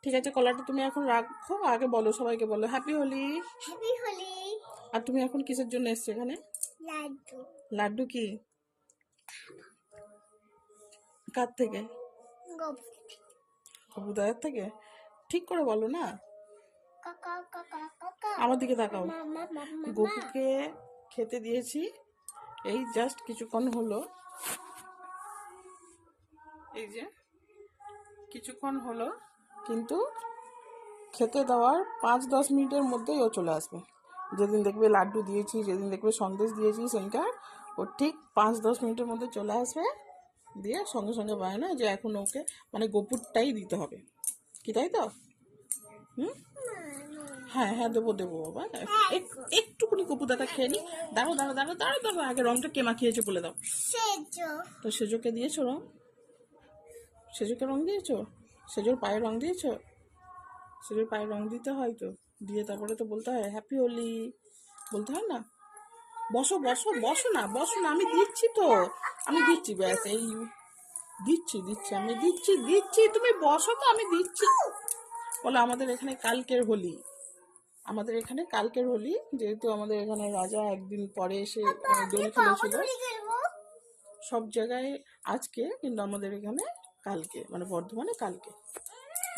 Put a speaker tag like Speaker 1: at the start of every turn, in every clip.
Speaker 1: ঠিক আছে, কলাটা তুমি এখন রাখো, আগে বলো, সবাইকে বলো হ্যাপি হোলি।
Speaker 2: হ্যাপি হোলি।
Speaker 1: আর তুমি এখন কিসের জন্য এসছো এখানে?
Speaker 2: লাড্ডু।
Speaker 1: লাড্ডু কি? কার থেকে? কবুতরের থেকে? ঠিক করে বলো না,
Speaker 2: কাকা কাকা কাকা।
Speaker 1: আমার দিকে তাকাও।
Speaker 2: মামা মামা।
Speaker 1: গপুকে খেতে দিয়েছি, এই জাস্ট কিছুক্ষণ হলো, এই যে কিছুক্ষণ হলো, কিন্তু খেতে দেওয়ার 5-10 মিনিটের মধ্যেই ও চলে আসবে। যেদিন দেখবে লাড্ডু দিয়েছি, যেদিন দেখবে সন্দেশ দিয়েছি, সেদিনকার ও ঠিক 5-10 মিনিটের মধ্যে চলে আসবে, দিয়ে সঙ্গে সঙ্গে বায়না যে এখন ওকে মানে গপুরটাই দিতে হবে, কি তাই তো? হুম, হ্যাঁ হ্যাঁ, দেবো দেবো বাবা, একটুকুনি গপু দাদা খেয়ে নি। দাঁড়ো দাঁড়ো দাঁড়ো দাঁড়ো দাঁড়ো, আগে রংটা কে মাখিয়েছে বলে দাও।
Speaker 2: সেজো।
Speaker 1: তো সেজোকে দিয়েছো রং? সেজোকে রং দিয়েছো? সেজোর পায়ে রং দিয়েছো? সেজোর পায়ে রং দিতে হয়, তো দিয়ে তারপরে তো বলতে হয় হ্যাপি হোলি, বলতে হয় না? বসো বসো বসো না, বসো না, আমি দিচ্ছি তো, আমি দিচ্ছি, ব্যাস এই দিচ্ছি দিচ্ছি, আমি দিচ্ছি দিচ্ছি, তুমি বসো তো, আমি দিচ্ছি। বলো আমাদের এখানে কালকের হোলি, আমাদের এখানে কালকের হোলি, যেহেতু আমাদের এখানে রাজা একদিন পরে এসে দোল খেলেছিল সব জায়গায় আজকে, কিন্তু আমাদের এখানে কালকে, মানে বর্ধমানে কালকে।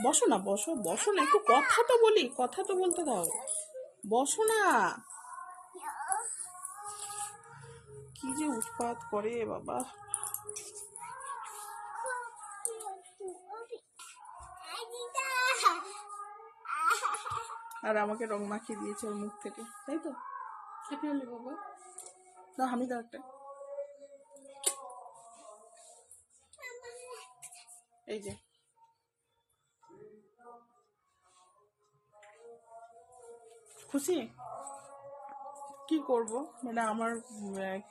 Speaker 1: বসো না, বসো বসো না, একটু কথা তো বলি, কথা তো বলতে দাও, বসো না। কি যে উৎপাত করে বাবা। আর আমাকে রং মাখিয়ে দিয়েছে ওর মুখ থেকে, তাই তো? হ্যাপি হোলি বাবা, না আমি দাও একটা, এই যে খুশি? কি করব, মানে আমার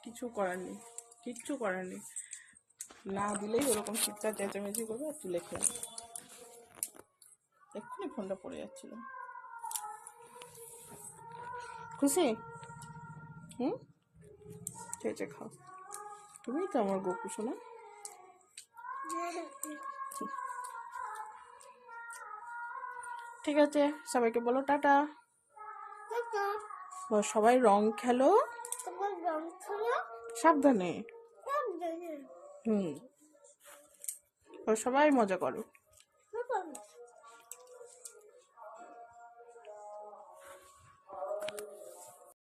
Speaker 1: কিছু করার নেই, কিচ্ছু করার নেই, না দিলেই ওরকম চিৎকার চেঁচামেচি করবে আর তুলে খেয়ে এক্ষুনি ফোনটা পড়ে যাচ্ছিল। খুশি? হুম, খেয়েছে, খাও, তুমি তো আমার গপু শোনা। ঠিক আছে, সবাইকে বলো টাটা। সবাই রং খেলো, সাবধানে। হুম, সবাই মজা করো।